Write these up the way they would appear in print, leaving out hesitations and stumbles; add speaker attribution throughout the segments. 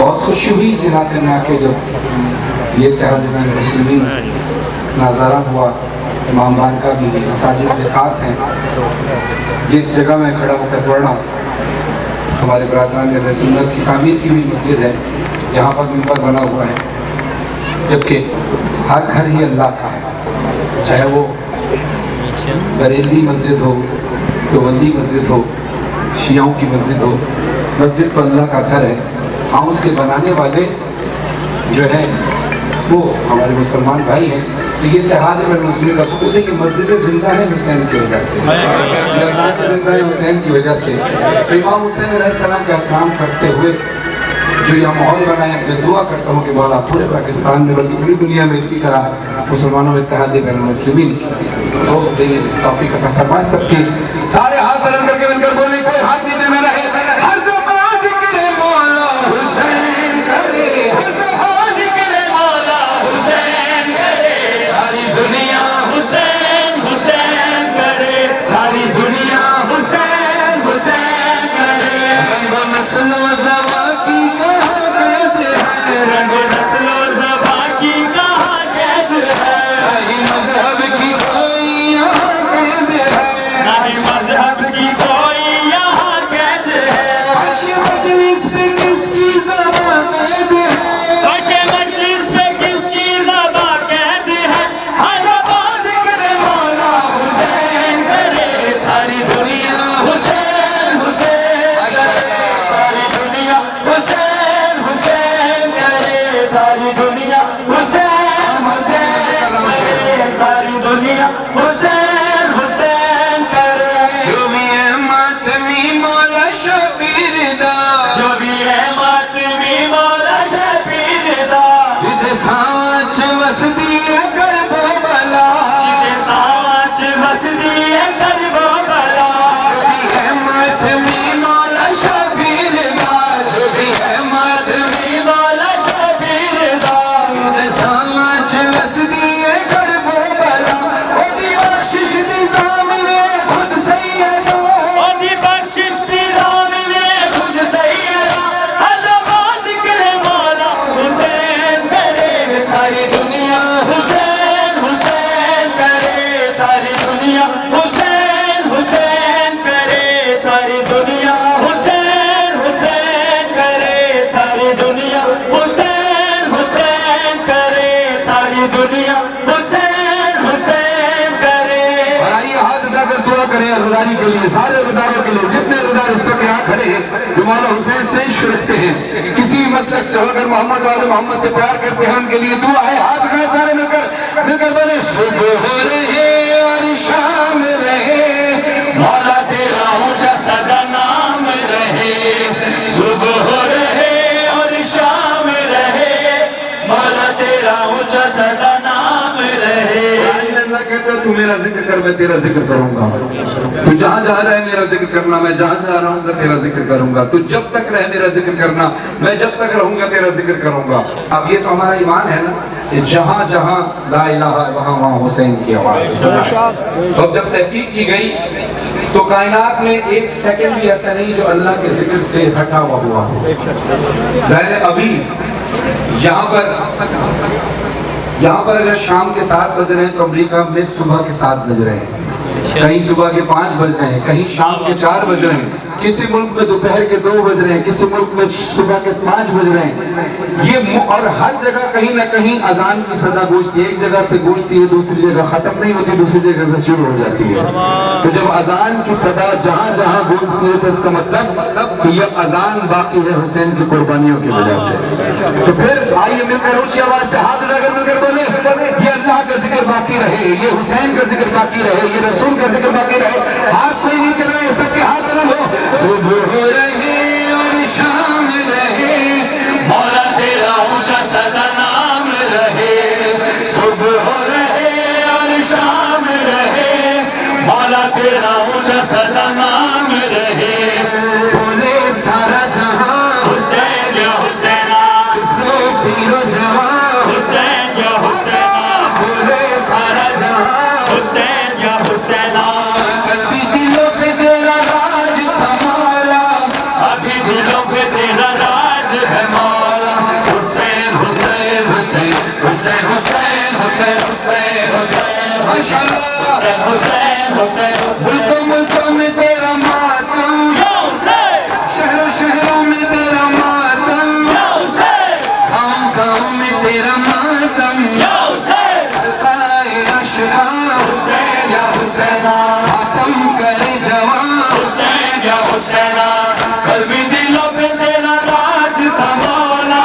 Speaker 1: بہت خوشی ہوئی اس علاقے میں آ کے جب یہ اتحاد المسلمین ناظرہ ہوا. امام بان کا بھی مساجد کے ساتھ ہیں. جس جگہ میں کھڑا ہو کر پڑھ رہا ہوں ہمارے برادران اہل سنت کی تعمیر کی ہوئی مسجد ہے. یہاں پر منبر بنا ہوا ہے، جبکہ ہر گھر ہی اللہ کا ہے، چاہے وہ بریلوی مسجد ہو، دیوبندی مسجد ہو، شیعوں کی مسجد ہو. مسجد تو اللہ کا گھر ہے. ہم اس کے بنانے والے جو ہیں وہ ہمارے مسلمان بھائی ہیں. تو یہ اتحاد المسلمین کا ثبوت ہے کہ مسجدیں زندہ ہیں حسین کی وجہ سے، مساجد زندہ ہے حسین کی وجہ سے. تو امام حسین علیہ السلام کا احترام کرتے ہوئے جو یہ ماحول بنا ہے، میں دعا کرتا ہوں کہ مولا پورے پاکستان میں بلکہ پوری دنیا میں اسی طرح مسلمانوں میں اتحاد بین المسلمین تو توفیق عطا فرمائے. سب کے سارے ہاتھ بلند کر کے مل کر بولیں، کوئی ہاتھ نیچے نہ رہے. ہر زبان ذکر مولا حسین کرے، ہر زبان ذکر مولا حسین کرے. ساری دنیا حسین حسین کرے، ساری دنیا حسین حسین کرے. رنگ و نسل و زبان کی کہاں قید ہے، رنگ و نسل و زبان کی کہاں قید ہے. نہیں مذہب کی کوئی یہاں قید ہے، نہیں مذہب کی کوئی یہاں قید ہے. عرش مجلس پہ کس کی زبان قید ہے، عرش مجلس پہ کس کی زبان قید ہے. ہر زبان ذکر مولا حسین کرے، ساری دنیا حسین حسین کرے. ساری دنیا حسین حسین کرے، ساری دنیا حسین حسین کرے، ساری دنیا حسین حسین کرے. جو بھی ہے ماتمی مولا شبیر دا، جو بھی ہے ماتمی مولا شبیر دا. جدے سانچ وسدی ہے کرب و بلا، جدے سانچ وسدی ہے کرب و بلا. جو بھی ہے ماتمی مولا شبیر دا، جو بھی ہے ماتمی مولا شبیر دا. جدے سانچ وسدی ہے کرب و بلا. او دی بخشش دی ضامن خود سیدہ، او دی بخشش دی ضامن خود سیدہ. ہر زبان ذکر مولا حسین کرے، ساری دنیا حسین حسین کرے. ساری دنیا حسین حسین کرے، ساری دنیا حسین حسین کرے. ساری دنیا حسین حسین کرے، ساری دنیا حسین حسین کرے. آئیے ہاتھ اٹھا کر دعا کریں عزاداری کے لیے، سارے عزاداروں کے لیے. جتنے عزادار اس وقت یہاں کھڑے ہیں جو مولا حسین سے عشق رکھتے ہیں، کسی بھی مسلک سے ہو کر محمد والے محمد سے پیار کرتے ہیں، ان کے لیے دعا ہے. ہاتھ اٹھائیں سارے مل کر بولے. صبح ہو رہے اور شام رہے، مولا تیرا اونچا سدا نام رہے. صبح ہو رہے اور شام رہے، مولا تیرا اونچا سدا نام رہے. اللہ کہتا ہے تو میرا ذکر کر، میں تیرا ذکر کروں گا. تو جہاں جا رہا ہے میرا ذکر کرنا، میں جہاں جا رہا ہوں گا تیرا ذکر کروں گا. تو جب تک رہے میرا ذکر کرنا، میں جب تک رہوں گا تیرا ذکر کروں گا. اب یہ تو ہمارا ایمان ہے نا کہ جہاں جہاں لا الہ وہاں وہاں حسین کی آواز. تو اب جب تحقیق کی گئی تو کائنات میں ایک سیکنڈ بھی ایسا نہیں جو اللہ کے ذکر سے ہٹا ہوا ہو. ظاہر ابھی یہاں پر اگر شام کے 7 بج رہے ہیں تو امریکہ میں صبح کے 7 بج رہے ہیں، کہیں صبح کے 5 بج رہے ہیں، کہیں شام کے 4 بج رہے ہیں، کسی ملک میں دوپہر کے 2 بج رہے ہیں، کسی ملک میں صبح کے 5 بج رہے ہیں. یہ اور ہر جگہ کہیں نہ کہیں اذان کی صدا گونجتی ہے. ایک جگہ سے گونجتی ہے، دوسری جگہ ختم نہیں ہوتی، دوسری جگہ سے شروع ہو جاتی ہے. تو جب اذان کی صدا جہاں جہاں گونجتی ہے تو اس کا مطلب کہ یہ اذان باقی ہے حسین کی قربانیوں کی وجہ سے. تو پھر آئیے مل کر اونچی آواز سے ہاتھ اٹھا کر مل کر بولے، یہ اللہ کا ذکر باقی رہے، یہ حسین کا ذکر باقی رہے، یہ رسول کا ذکر باقی رہے. ہاتھ کوئی نہیں چل رہے، سب کے ہاتھ بلند ہو. صبح ہو رہے اور شام رہے، مولا تیرا اونچا سدا نام رہے. صبح ہو رہے اور شام رہے، مولا تیرا اونچا سدا نام رہے. بولے سارا جہاں حسین یا حسینہ، پیر و جوان حسین یا حسینہ. بولے سارا جہاں حسین یا حسینہ. کبھی دلوں پہ تیرا راج تھا مولا، ابھی دلوں پہ تیرا راج
Speaker 2: یا حسینہ
Speaker 1: ماتم کرے جوان
Speaker 2: حسین یا حسینہ کل بھی دلوں پہ تیرا راج تھا مولا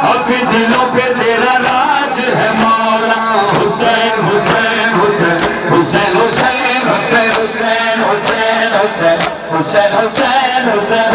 Speaker 2: اب بھی دلوں پہ تیرا راج ہے مولا حسین حسین حسین حسین حسین حسین حسین حسین حسین حسین حسین حسین